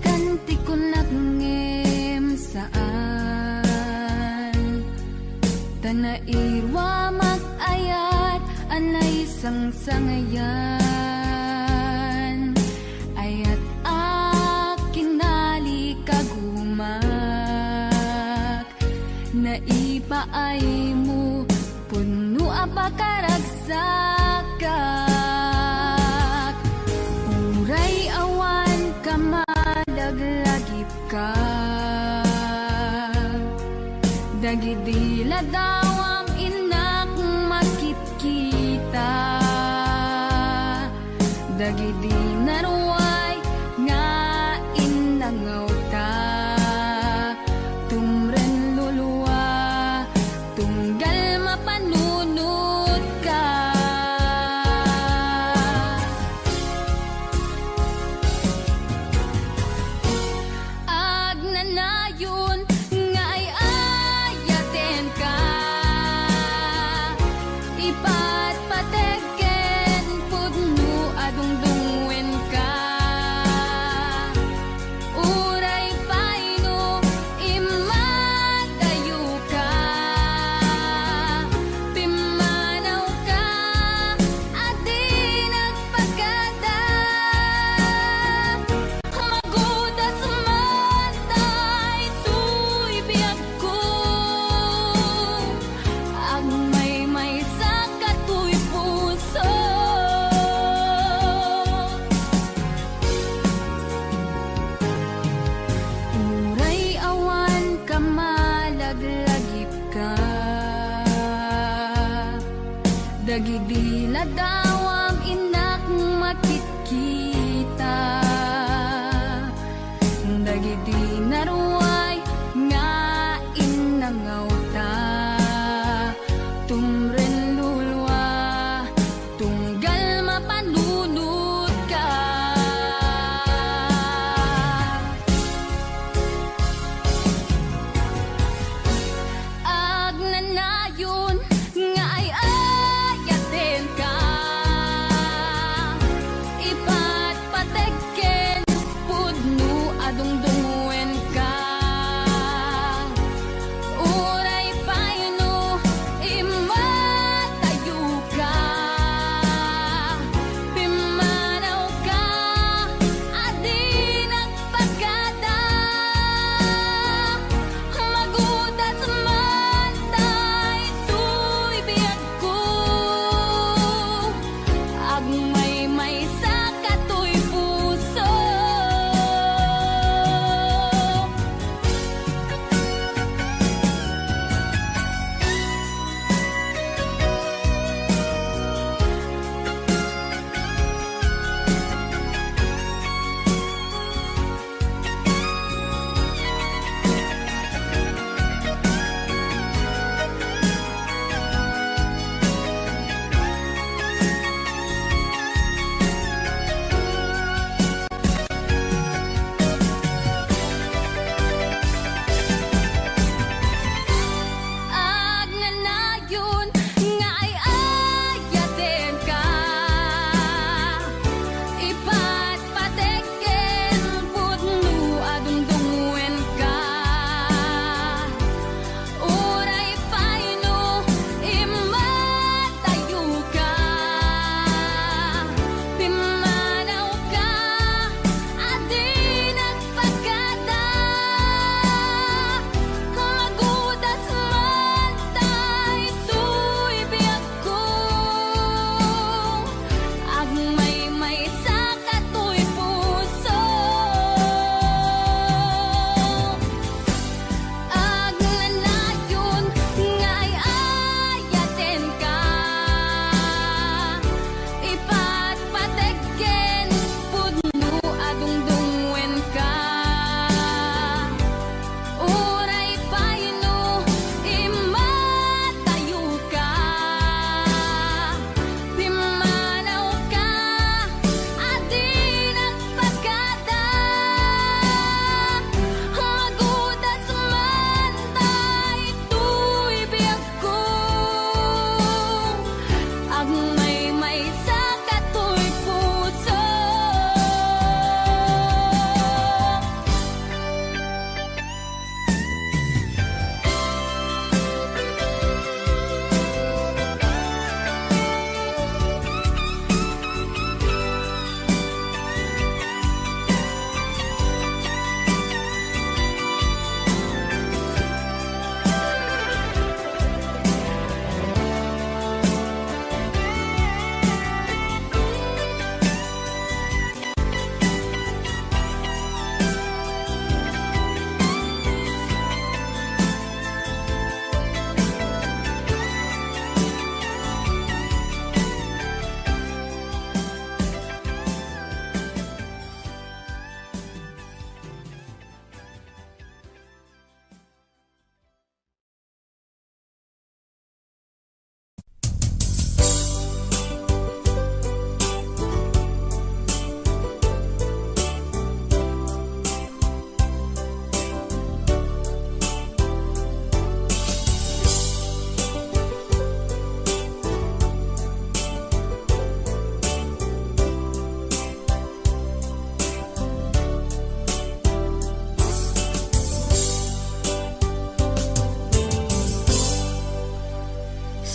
kanti ko nagngem saan tanairwa mag-ayat anay sang-sangayan ayat akinali kagumak naipaay mo puno apakaragsak uray awan ka madaglagip ka dagidila daw ang inak makit-kita dagidi naruay nga inangaw ta tumren luluwa tunggal mapanunod ka agnanayon nga ay ayaten ka ipatpategen pudno adungdungwen ka uray paino imadayo ka pimanaw ka adi nagpagada magudas matay tuy biyag ko agmay sa katuy puso uray awan ka malaglagip ka dagidila daw ang inak makit-kita dagidi naruay nga inangaw ta tumren lulwa tunggal mapanunod ka agnanayon nga ay ayaten ka ipatpategen pudno adungdungwen ka uray paino imatayo ka pimanaw ka adi nagpagada magudas matay tuy biyag ko agmay sa katuy puso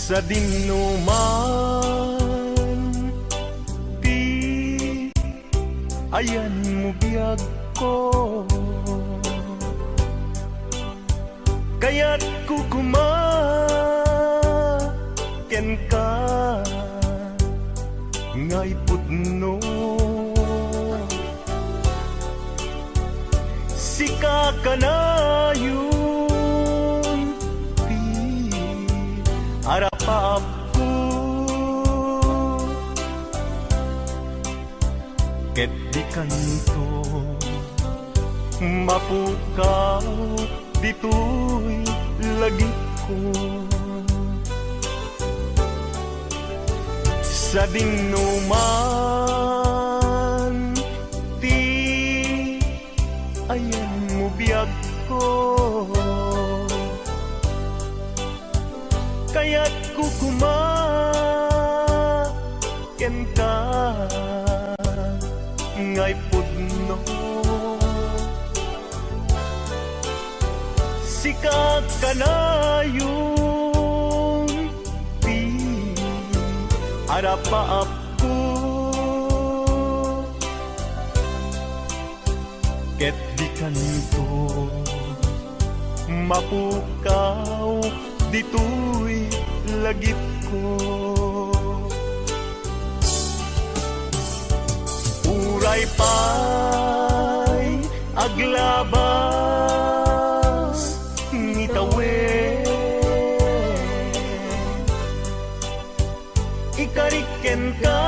sa dinuman ti ayan mo biyag ko, kaya't kukumaken ka ngay pudno. Sika ka na yun ti harapap ko, ket di kanto mapukaw dito'y lagip ko. Sa dinuman ti ayan mo biyag ko, kaya't kukumaken ka ngay pudno. Sika ka na yung ti harapaap ko, ket di kanto mapukaw dito'y lagip ko. Uray pa'y aglabas ngitawen, ikariken ka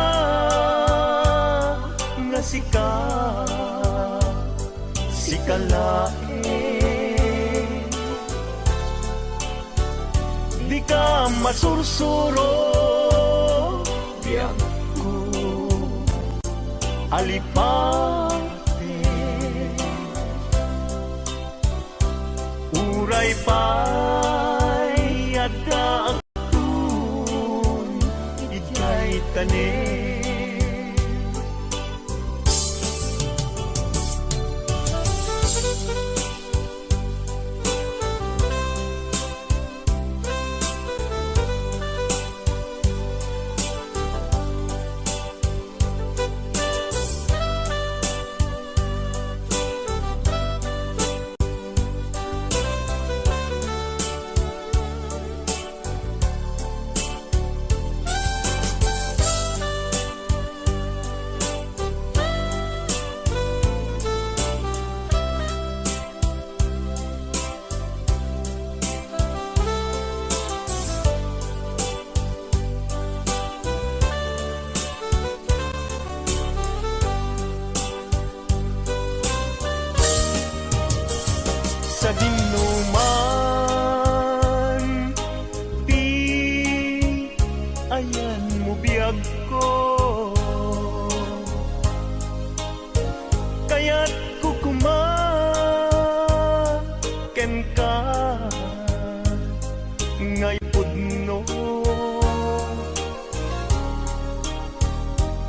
nga sikalain, di ka masursuro biyak ko alipate. Uray pa'y adda akun ijay tanin, sa dinuman ti ayan mo biyag ko, kaya't kukumaken ka ngay pudno.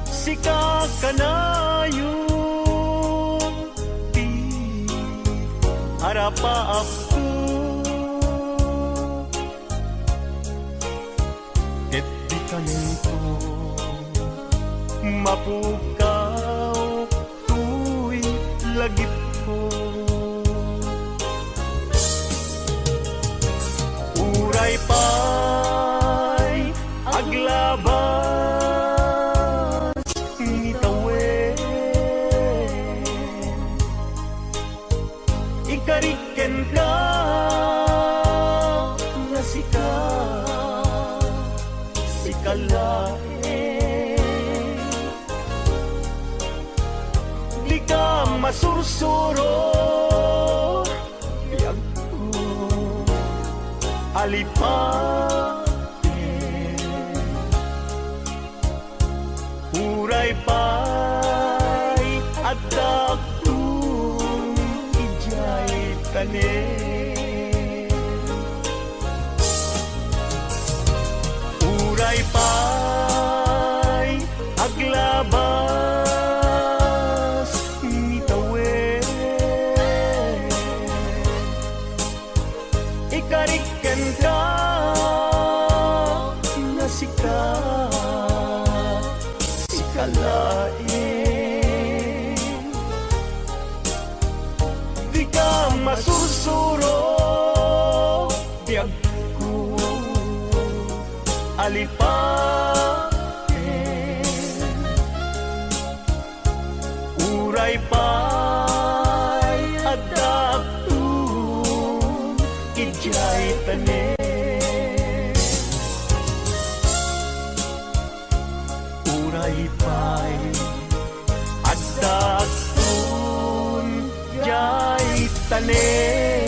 Sika ka na yun ti harapaap ko, ket di kanto mapukaw tuy lagip ko. Uray pa'y aglabas ngitawen, ikariken ka nga sikalain, di ka masursuro biag ko alipate. Uray pa'y adda akun ijay tanin, uray pa'y aglabas ngitawen, ikariken ka di ka masursuro. Biyag ko alipain, uray pa'y adaptun, ijay tanin. Uray pa'y adaptun, jay tanin.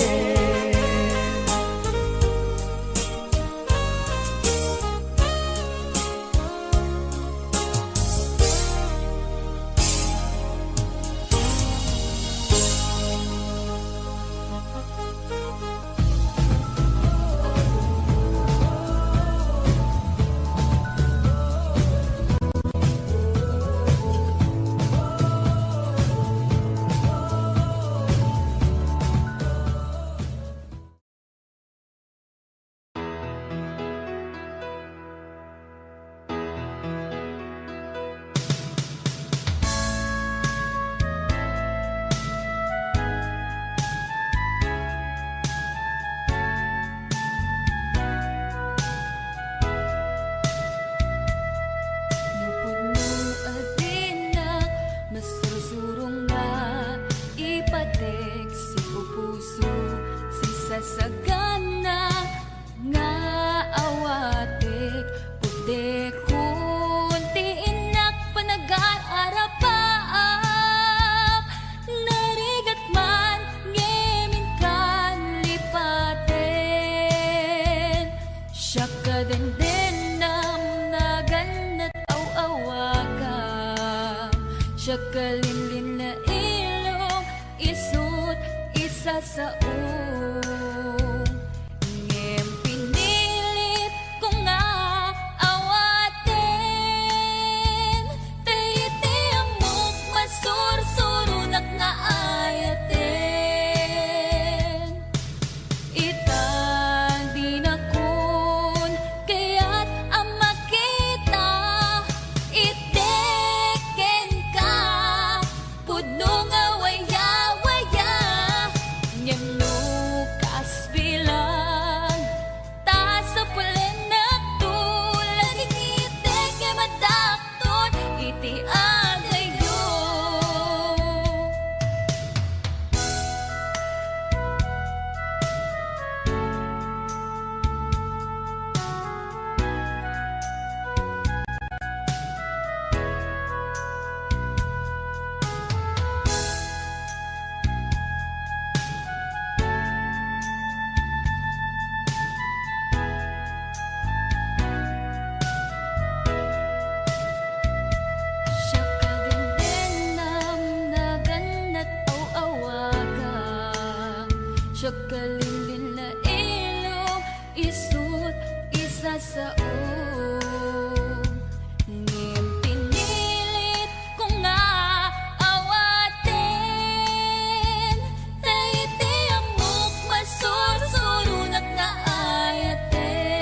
Sagana nga awatik puti kunti inak panag-aarapaap narigat man ngemin kan lipaten siya ka din nam naganat aw-awagam siya kalinlin na ilong isut isa sa siya kalinlin na ilong isut isa sa ngim pinilit ko nga awatin taiti amok masursurunat nga ayaten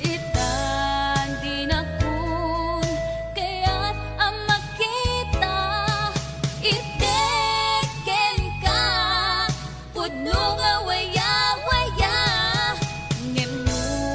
itan di nakun kaya't ang makita iteken ka pudno nga waya-waya ngem no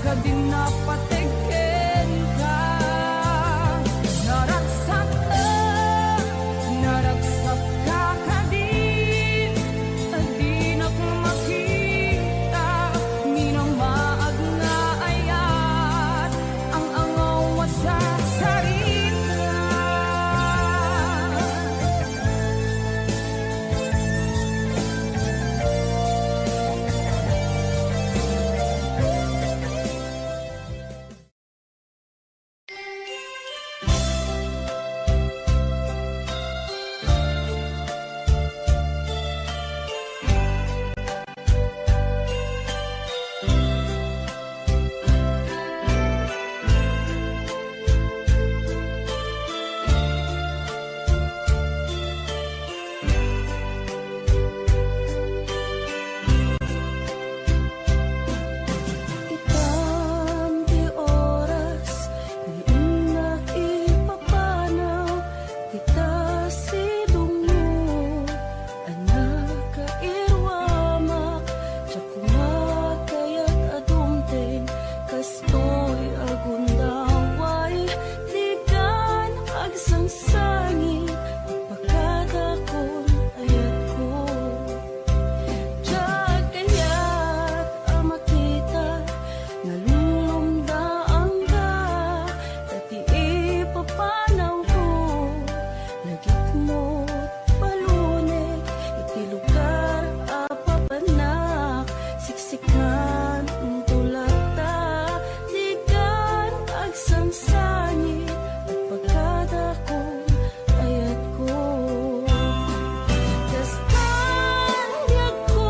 kadin napategen ka. Naragsak ka kadin, adinak makita, minamaag nga ayat, ang angaw sa sarita. Itampi oras, iinak ipapanaw, kita sidungo, anak kairwamak, tiyak kumakayat adumteng, kastoy agundaway, ligan agsangsangin, pagkadakon ayat ko. Diyan kaya't ang makita, nalulumdaan ka, dati ipapanaw ko, lagit mo't palunin, iti lugar apapanak, siksikan ang tulata, ligan agsangsangin, at pagkadakon ayat ko. Kastan diag ko,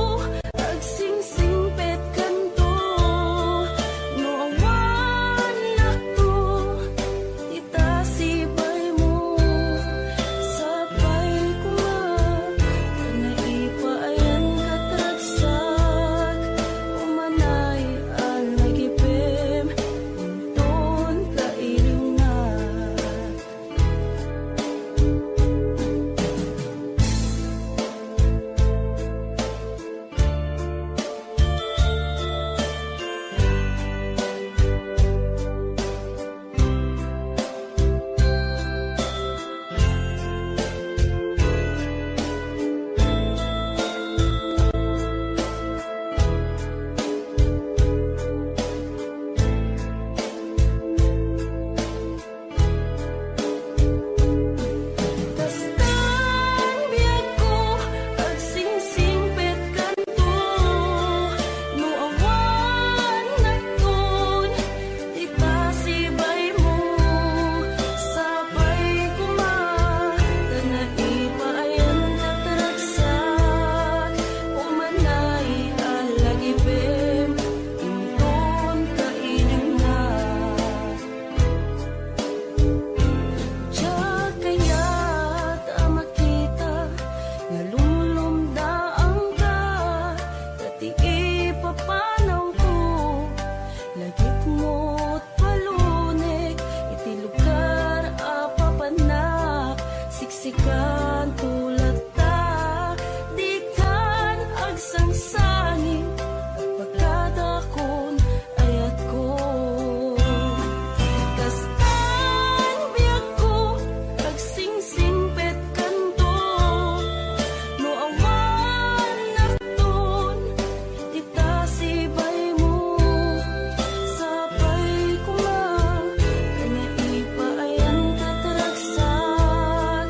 agsingsingpet kanto, no awan ako, itasibay mo, sabay ko nga, kanaipayan katragsak, umanay ang nagipim, unton kailing na. Kastan biag ko, agsingsingpet kanto, no awan nagton, itasibay mo, sabay ko kanaipayan katragsak, umanay ang lagipim, inton kailing na. Diyan kaya't ang makita, nalulumdaan ka, dati ipapanaw ko, lagit mo't palunik, iti lugar apapanak, siksikan tulata, di kan agsangsangin, pagkadakon ayat ko. Kastan biag ko, agsingsingpet kanto, no awan nakton, itasibay mo, sabay ko nga, kanaipayan katragsak,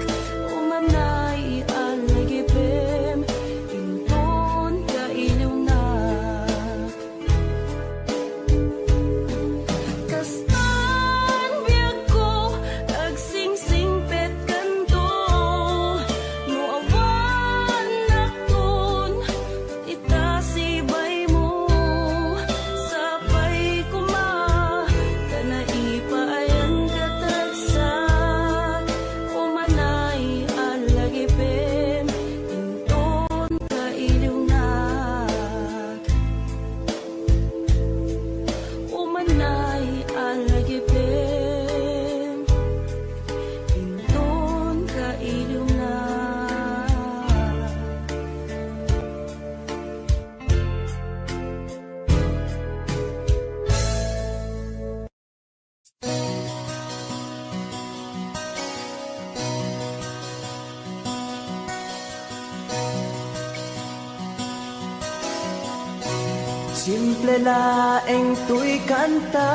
Simple laeng tuy kanta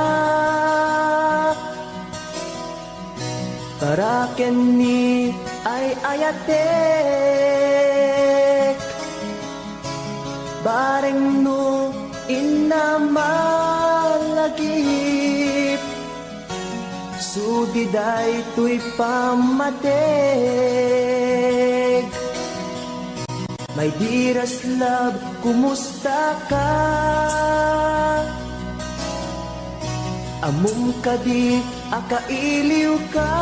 para kenni ay ayatek bareng no inamalagip sudiday tuy pamatek. My dearest love, kumusta ka? Amum ka di, akailiw ka.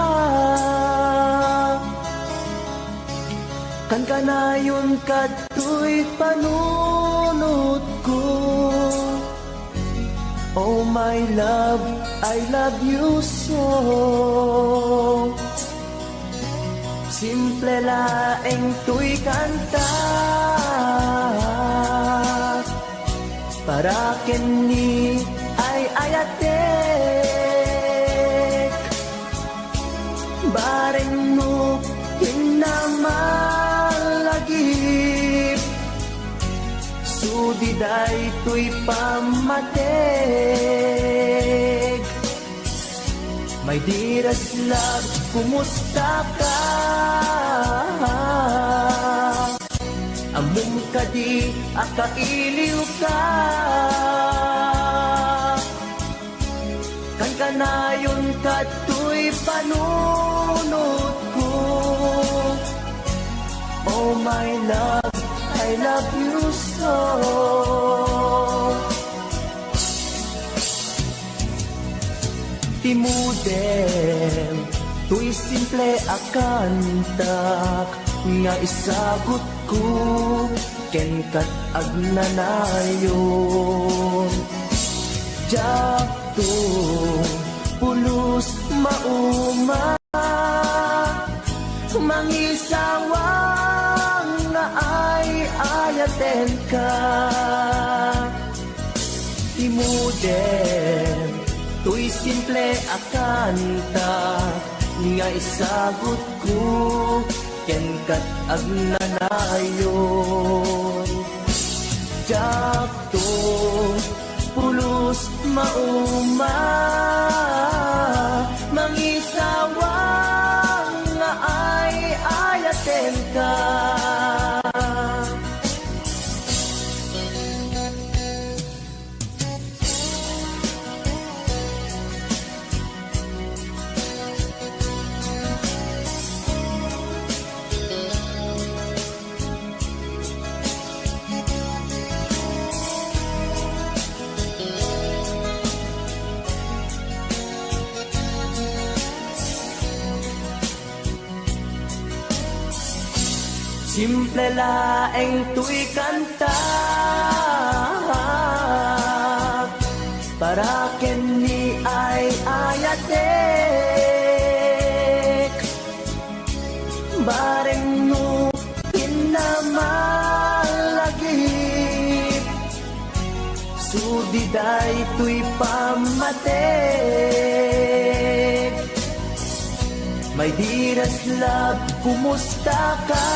Kan kanayon ka tuy panunod ko. Oh my love, I love you so. Simple laeng tuy kanta para kenni ay ayatek bareng no hinamalagip sudiday tuy pamatek. My dearest love, kumusta ka? Amum ka di, akailiw ka. Kan kanayon ka tuy panunod ko. Oh my love, I love you so. Timudem, tuy simple akantak nga isagot ko ken kat agnanayon. Jakto pulos mauma mangisawang nga ay ayaten ka. Timudem, tuy simple akanta nga isagot ko ken kat agnanayon. Jakto pulos mauma mangisawang nga ay ayaten ka. Simple laeng tuy kanta para kenni ay ayatek bareng no hinamalagip sudiday tuy pamatek. My dearest love, kumusta ka?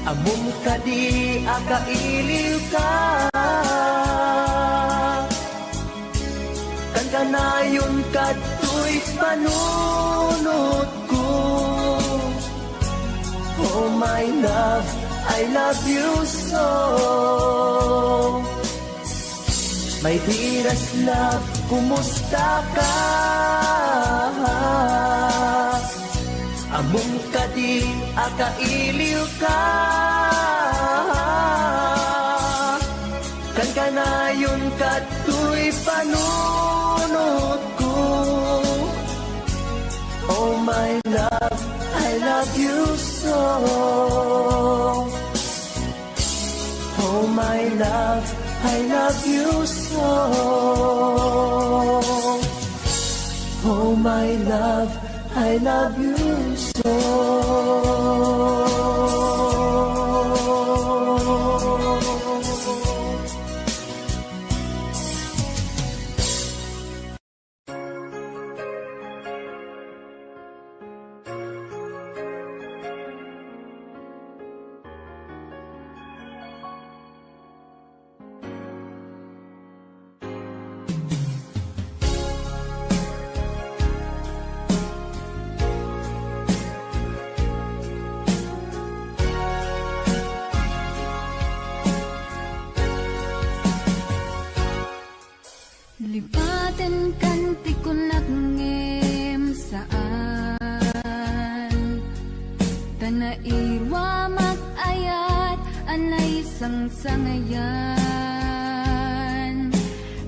Amum ka di, akailiw ka. Kan kanayon ka tuy panunod ko. Oh my love, I love you so. My dearest love, kumusta ka? Amum ka di, akailiw ka. Kan kanayon ka tuy panunod ko. Oh my love, I love you so. Oh my love, I love you so. Oh my love, I love you so. Lipaten kanti ko nagngem saan Tanairwa mag-ayat anay sangsangayan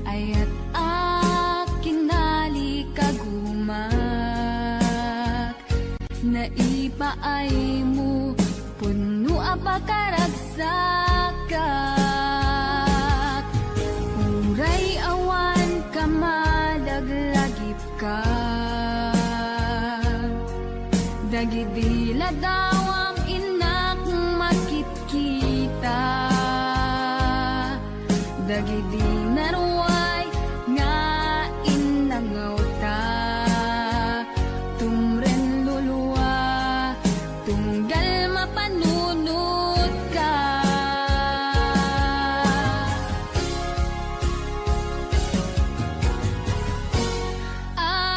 Ayat akinali kagumak Naipaay mo puno apakaragsakak Uray awan ka madaglagip ka Dagidila daw ang inak makikita Dagidi naruay nga inangaw ta Tumren luluwa tunggal mapanunod ka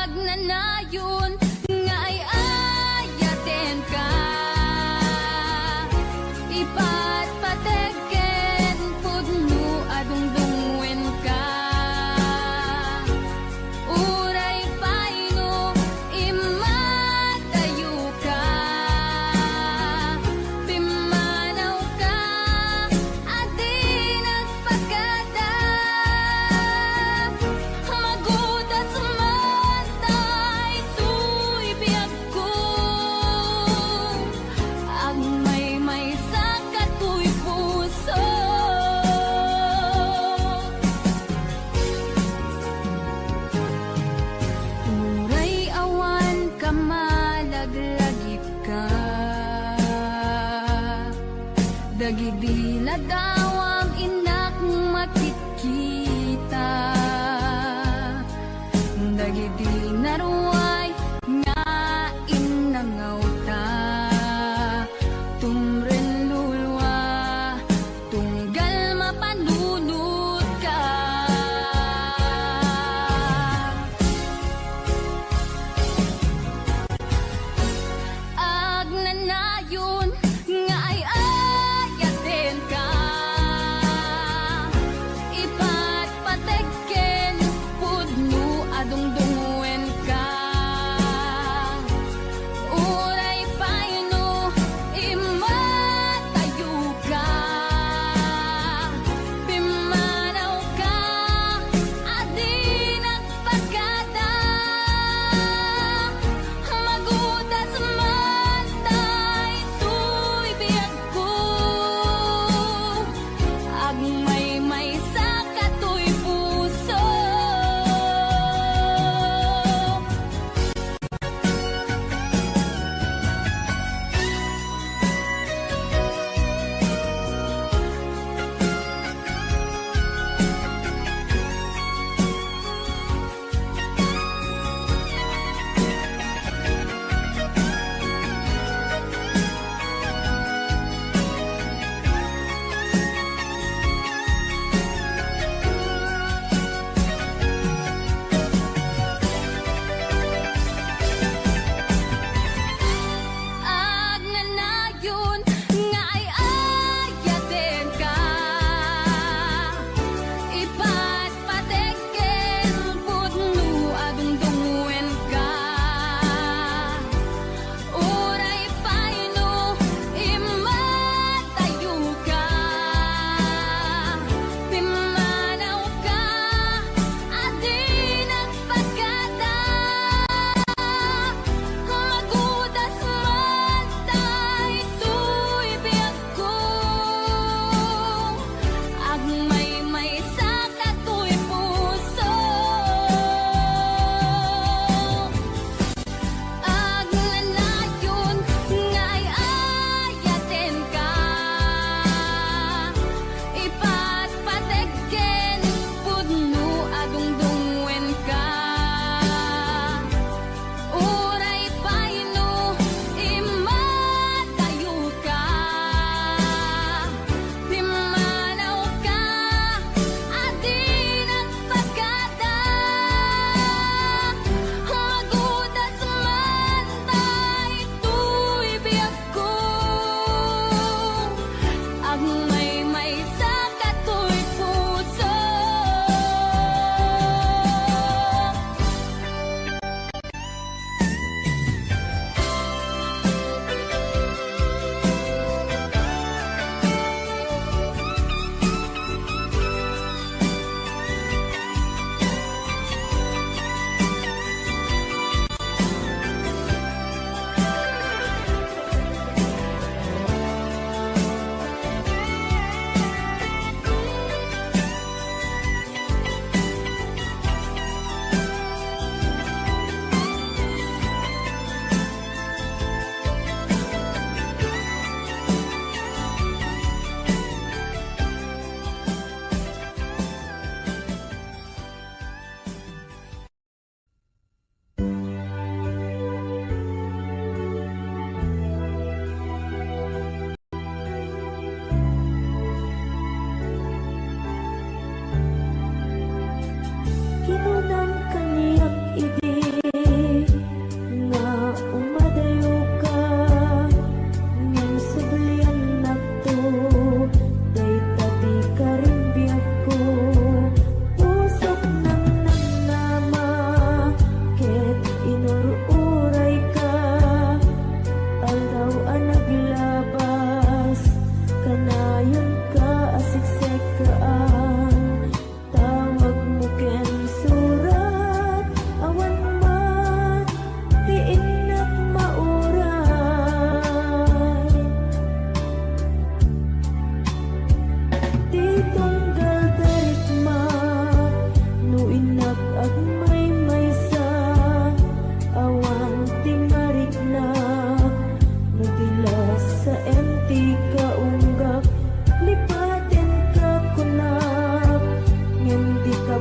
Agnanayon nga ay ayaten ka Ipatpategen pudno adungdungwen ka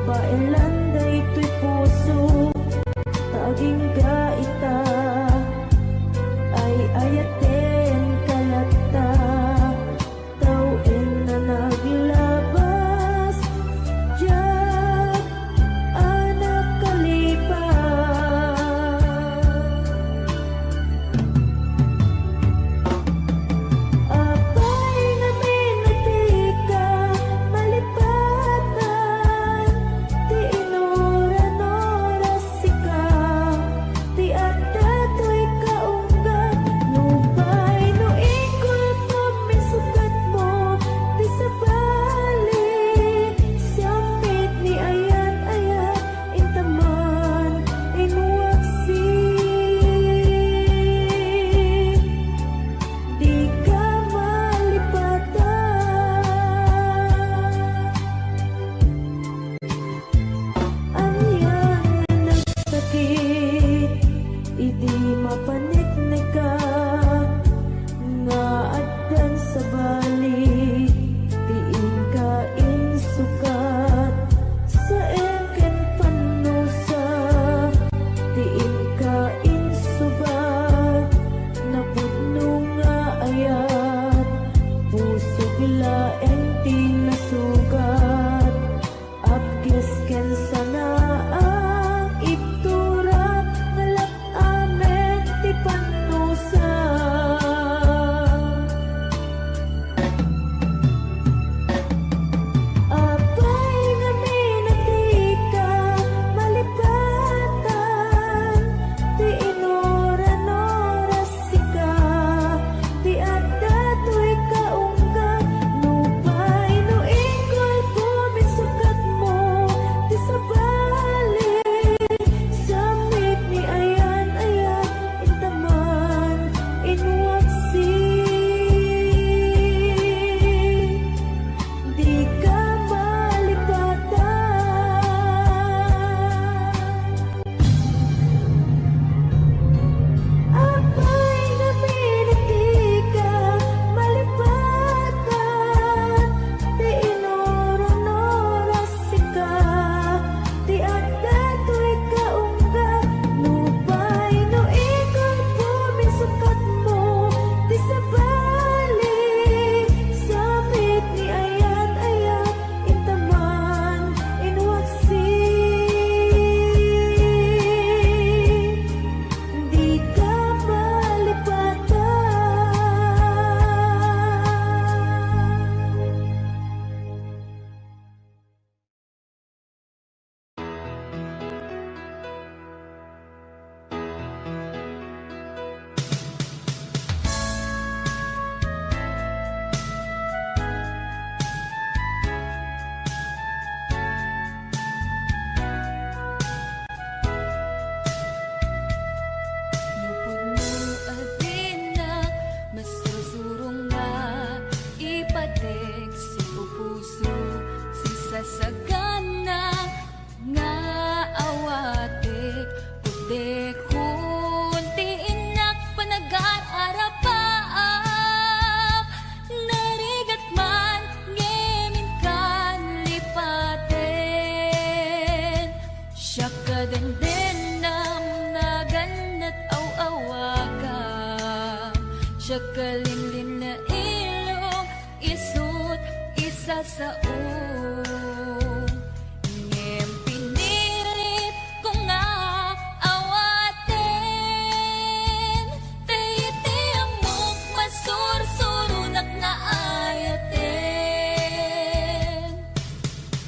Babailan daytoy puso taging gaita ay ayaten kalata tawin na naglabas diyan anak kalipas apay nga minatika malipatan ti inuran-oras sika ti adatoy kaunggat nupay no ikol pamisukat mo ti sabali samit ni ayat-ayat intaman inuwaksi di ka malipatan Anyan nga nagsakit, iti mapaniknik ka, nga addan sa bali, tiin ka insukat, sa eken panusa, tiin ka insubat, napudno nga ayat, puso bilaeng tinasugat, apkes ken sana ang iptura ngalak amen ti panusa apay nga minatika malipatan ti inuran-oras sika ti adatoy kaunggat nupay no ikol pumisukat mo ti sabali samit ni ayan-ayat intaman inuwaksi di ka malipatan apay nga minatika malipatan ti inuran-oras sika ti adatoy kaunggat nupay no ikol pumisukat mo ti sabali samit ni ayat-ayat intaman inuwaksi di ka Napudno adina, masusurong nga ipatek si pupuso si sasagana nga awatek pudekon ti inak panag-aarapaak narigat man ngemin kan lipaten siya kadendenam naganat aw-awaka siya kalinlin na ilong isut isa sa ngem pinirit ko nga awaten tayiti amok masursurunak na ayaten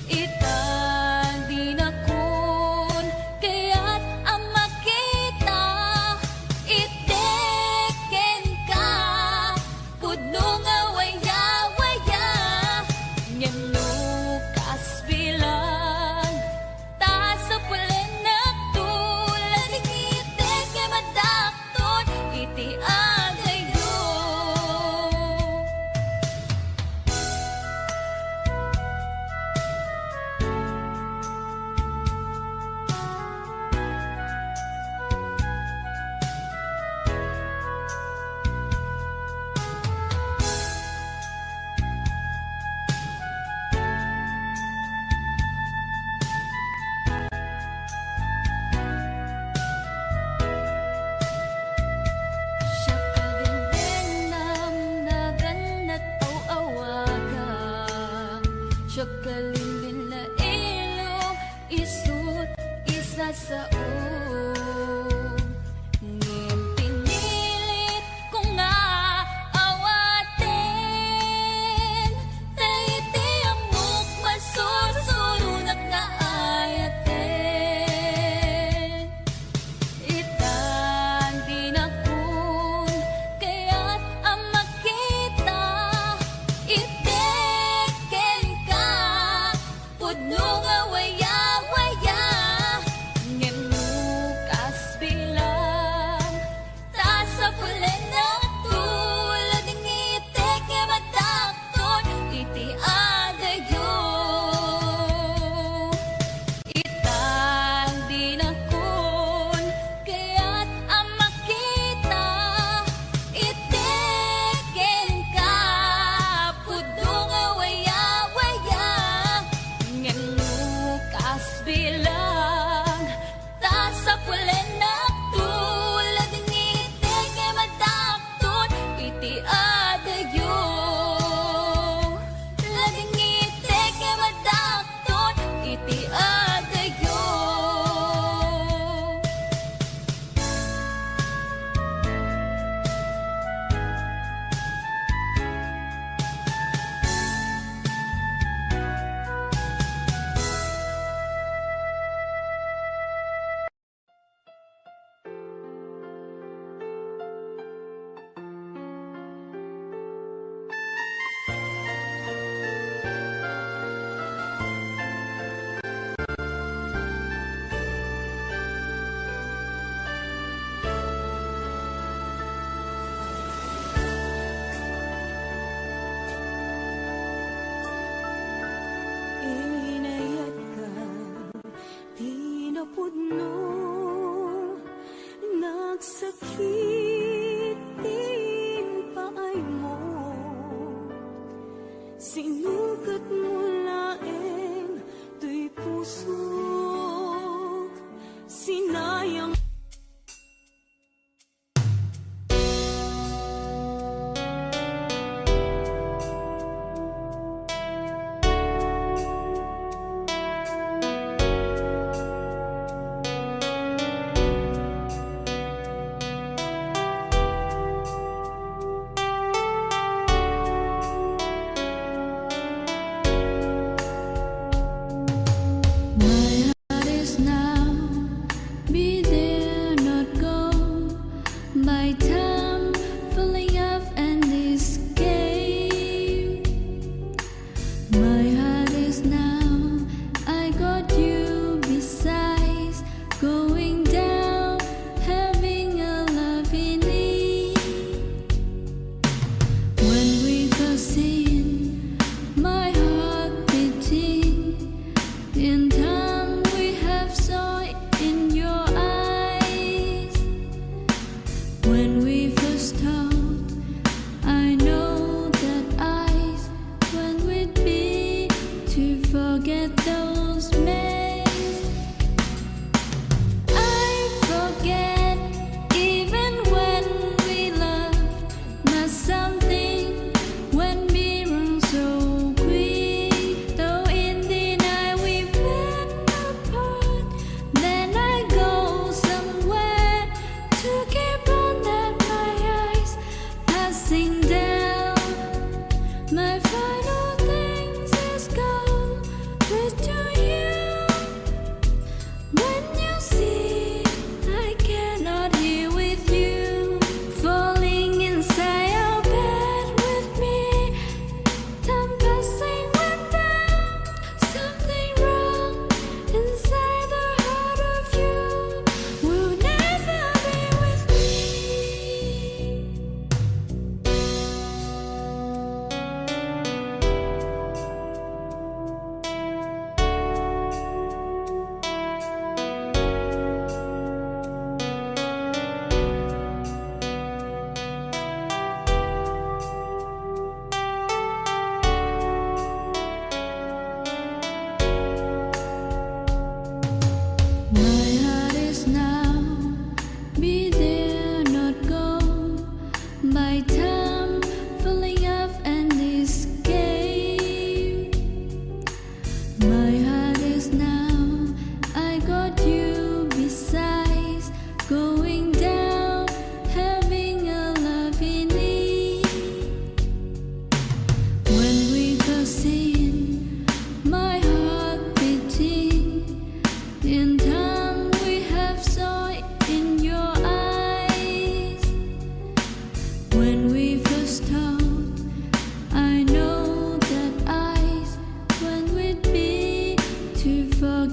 itan di na kun kaya't ang makita iteken ka pudno nga waya-waya ngem no kas saog. Ngem pinilit ko nga awatin, taiti amok masusunod nga ayaten. Itang dinakun kaya't ang makita, iteken ka pudno nga waya-waya. Ngem lukas bilang ta sa pulen na tulad ng itek nga madakton iti adayo. Itang dinakon kaya't ang makita, iteken ka pudno nga waya-waya. Ngem lukas bilang ta sa pulen na tulad ng itek nga madakton iti adayo. Laging itek nga madakton iti adayo. Inayat ka, di na pudno, nagsakitin paay mo, sinukat mo laeng tuy puso, sinayang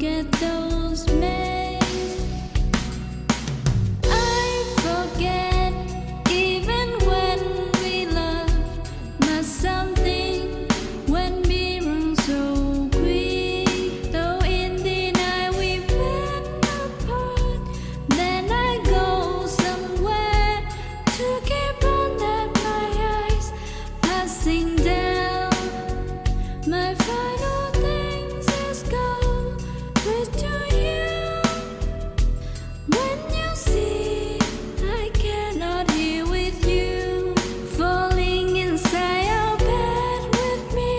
forget those days. I forget even when we loved, but something when we were so quick. Though in the night we went apart, then I go somewhere to keep on that my eyes passing down. My final things is go with to you. When you see I cannot hear with you, falling inside your bed with me,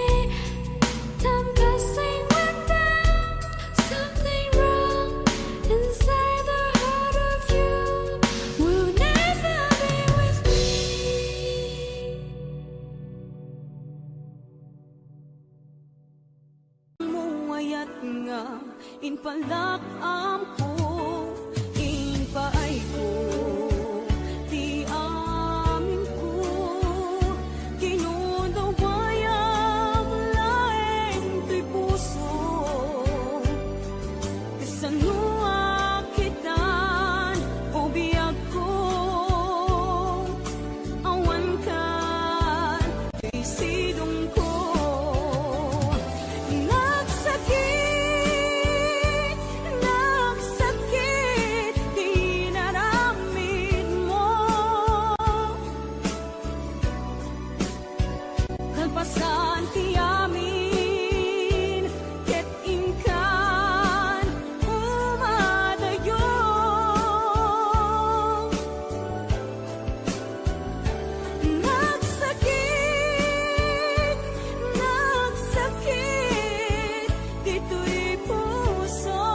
time passing went down. Something wrong inside the heart of you will never be with me. Muayat nga inpalak amko inpaay ko ti amin ko kinudawayang laeng ti puso kasanua kitan o biyag ko awan kan isidong ko nagsakit di naramid mo kalpasan ti amin ket ingkan umadayo nagsakit dito'y puso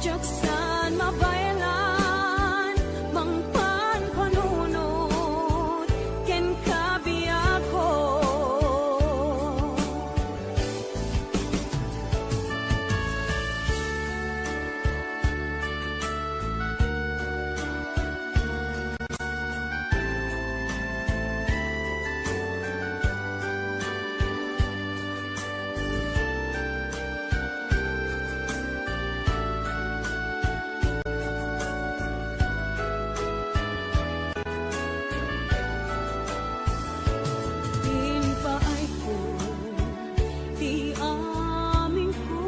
jaksan mabaylan mangpan panunod ken kabiyak ko inpaay ko ti amin ko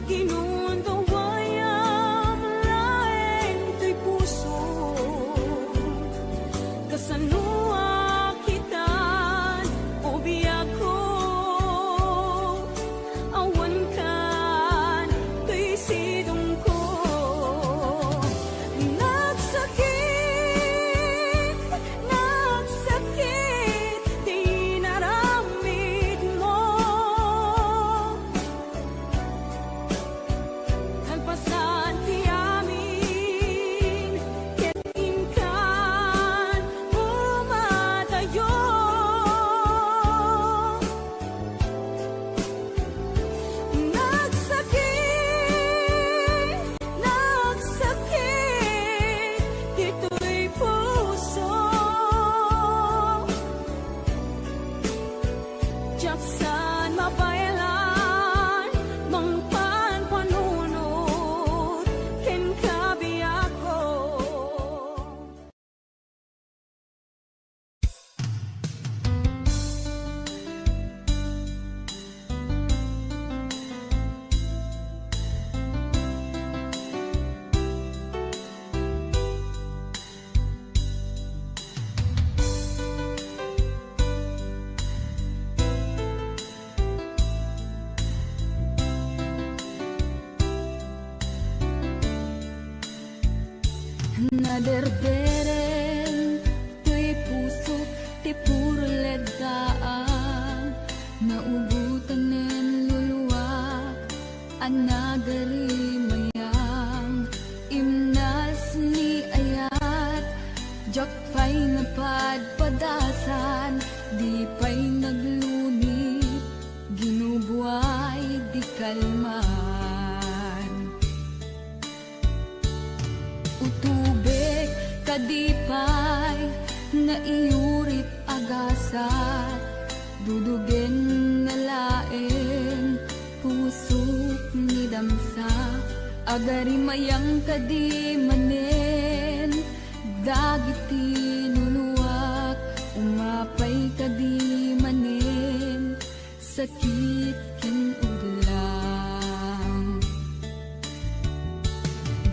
kinundawayang laeng to'y puso kasanua kitan o biyag ko awan kan to'y sidong ko nagsakit di naramid mo kalpasan ti amin ket ingkan umadayo nagsakit dito'y puso jaksan mabaylan mangpan panunod ken kabiyak ko naderberen to'y puso ti puro ledaan naubutan nen luluwak anagari mayang imnas ni ayat jak pa'y napadpadasan di pa'y naglunit ginubuay di kalman utubek kadipay na iurit agasat dudugen na agari mayang kadi manen, dagiti nuluak, umapay kadi manen, sakit kin udlang.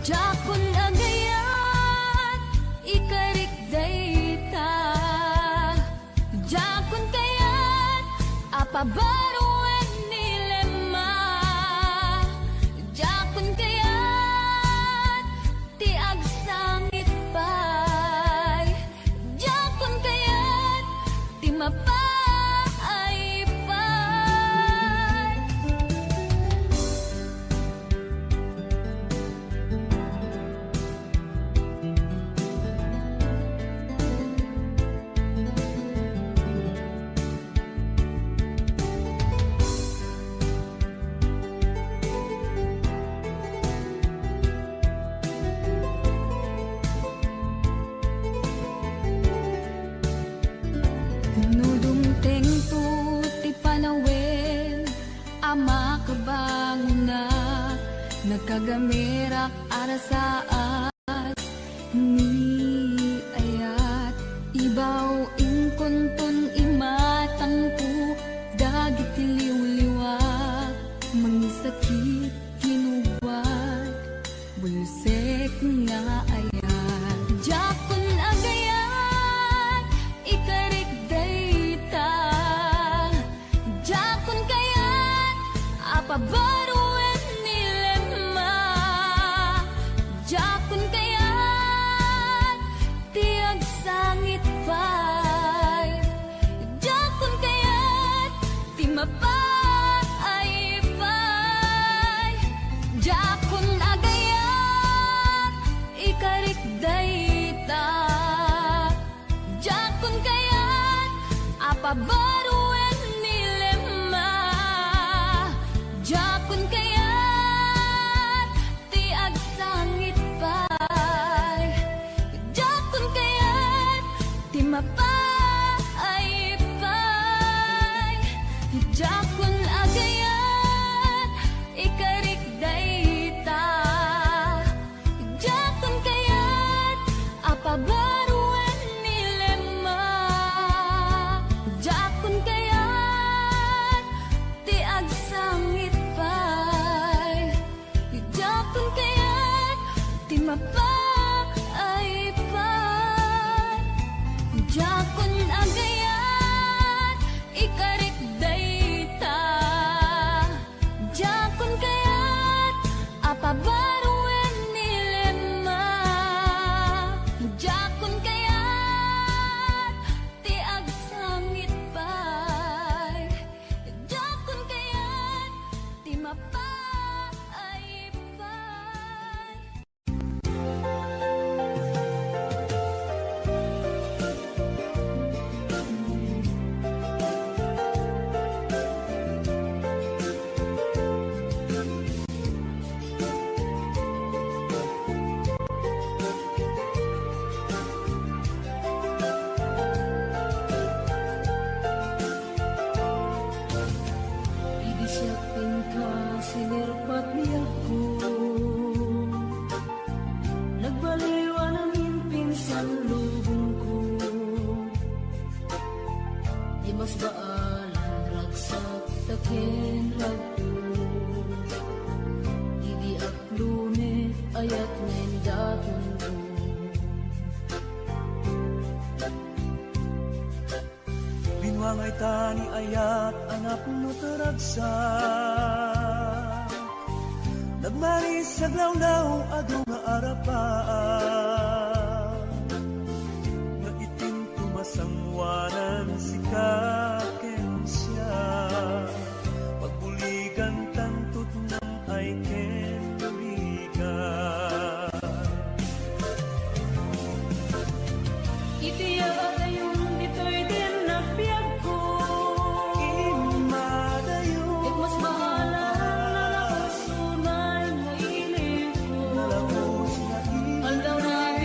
Jakon agayat, ikarik dayta, jakon kayat, apabaruan nilema, jakon kayat, ti agsangit pay, jakon kayat, ti mapay pay. Nudumteng tu ti panawen, ama kabangunak, nagkagamirak arasaas, ni ayat, ibaw inkonton imatangku, dagiti liwliwak, mangisakit kinubad, bulusek nga ayat. Jakon agayat, ikarik dayta, jakon kayat, apabaruan nilema, jakon kayat, ti agsangit pay, jakon kayat, ti mapay pay. Jakon agayat, ikarik dayta, jakon kayat, apabaruan nilema, jakon kayat, ti agsangit pay, jakon kayat, ti mapay pay. Jakon agayat, ikarik dayta, jakon kayat, apabaruan nilema, jakon kayat, ti agsangit pay, jakon kayat, ti mapay pay. Jakon agayat, ikarik dayta, jakon kayat, apabaruan nilema, jakon kayat, ti agsangit pay, jakon kayat, ti mapay pay. Idisyakin ka, sinirpat niya ko, nagbaliwa namin pinsan lubong ko, di mas baalan ragsak takin lagpo, idi at lume ayat ngayon daton ko. Binwangay tani ayat anak mo taragsak, nagmaris sa glawlaw adu nga arapaan, nga itim tumasangwanan si kaken siya, pagbuligan tantut ng ay ken buligan. Itiya dayon dito'y din napiyag ko, Imadayo it mas bahala na nakasunay nga ilig ko. nalabos na Aldaw na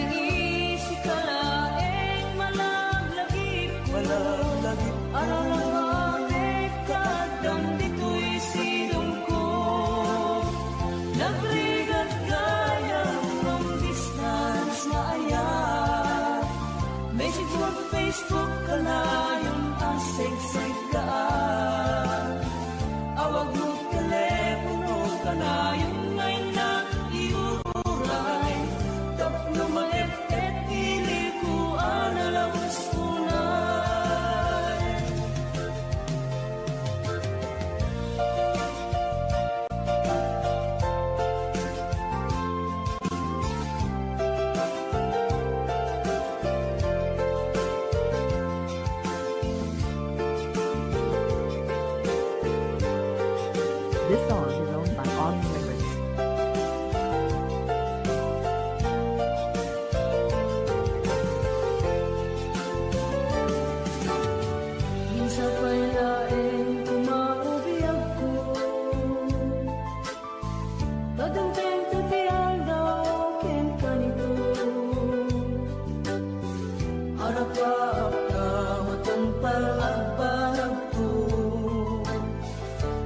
Facebook ka na yung asig-sig ka. Awag mo telepono ka na yung ngayon na iuuray. Tapno maep-et ili ko analawas unay. This song is owned by Autumn Rivers. Minsa pa'y laeng kumaubiyag ko, Tadang-teng titiang daw ken kanito. Harap-harap ka matampal at barag ko.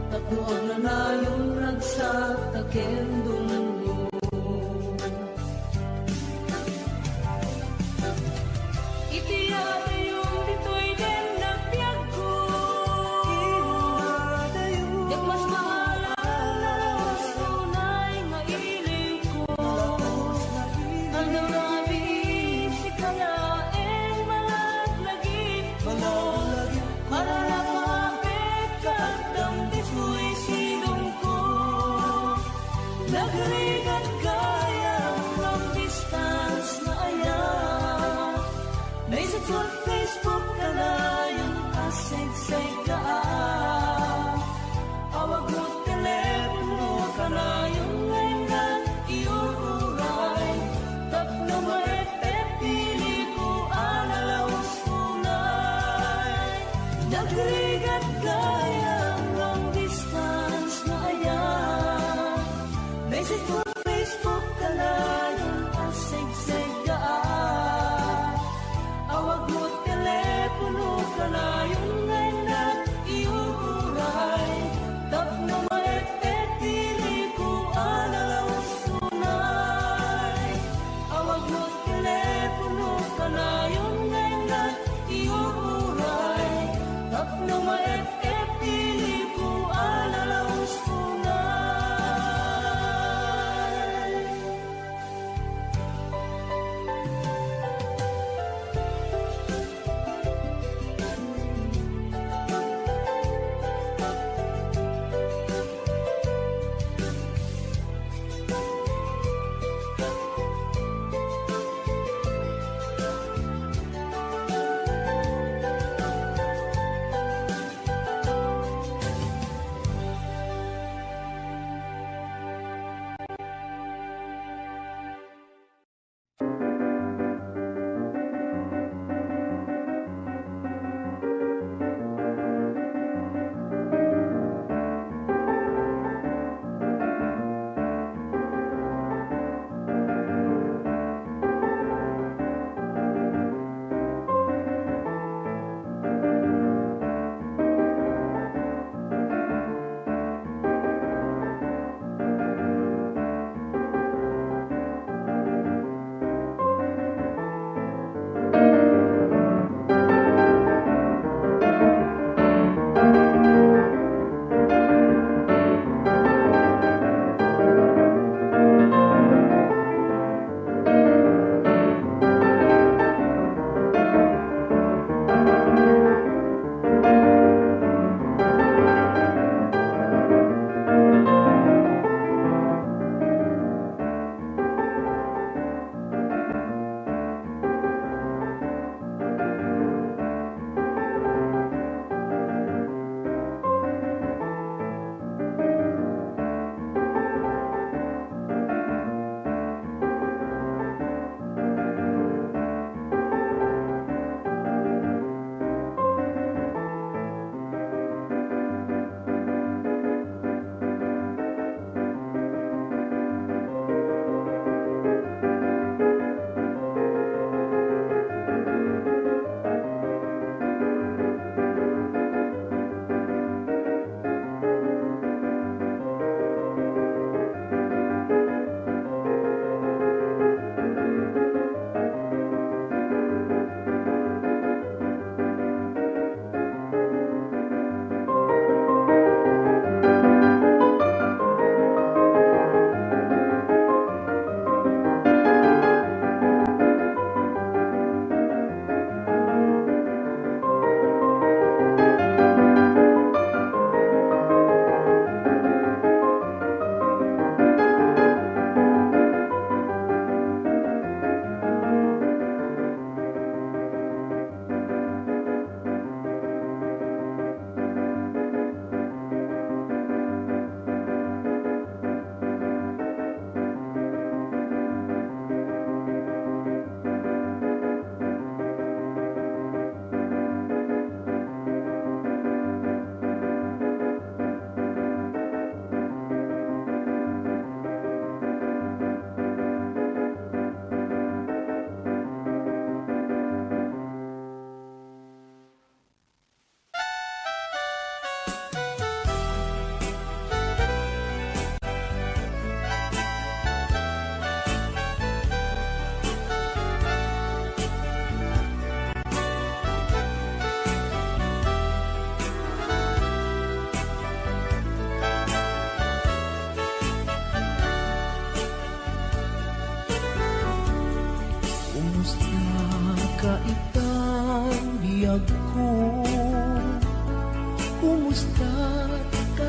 Tatluag na na yung ragsak takendong mo. Itiyate yung dito'y den nagbiag ko, Yak mas mahalang na lawas tunay nga iling ko. Ang darabi si kalaeng malaglagit mo, para napapit ka at damdis mo'y silong ko. Nagrigat kaya ng distance na ayan. Message on Facebook ka na yung asig-sig ka. Awag mo telepono ka na yung ngayon na iuuray. Tapno maep-et pili ko analawas unay. Nagrigat kaya ng distance na ayan. Message on Facebook ka na yung asig-sig ka. Awag mo telepono ka na yung ngayon na iuuray.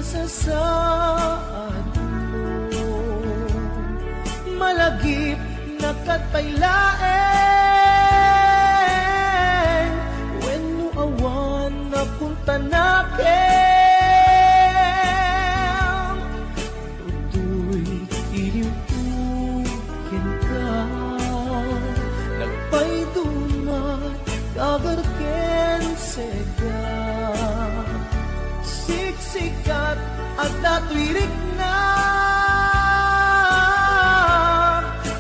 sasaad mo malagip na katpailaeng when no awan na punta nakin tutoy iliwukin ka nagpaidumat kagarken sega siksikat at natuirik na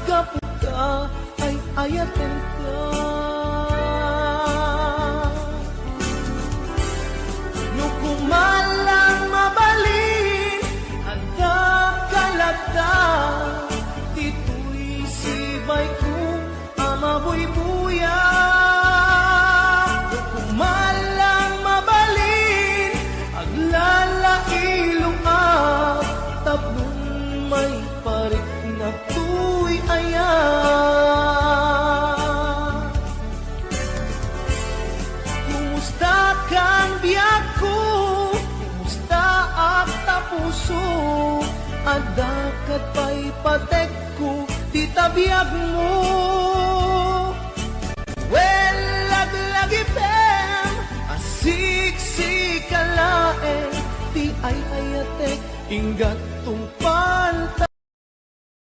kapag ka ay ayaten ka nukumalang mabalin handa kalata tito'y sibay ko amabuy-buya nukumalang mabalin aglalailong at tablong may parik na tuy ayan kumusta kang biyak ko kumusta at tapuso adakat pa'y patek ko di tabiyag mo well laglagipem asiksik kalaeng di ay ayatek ingat tumpay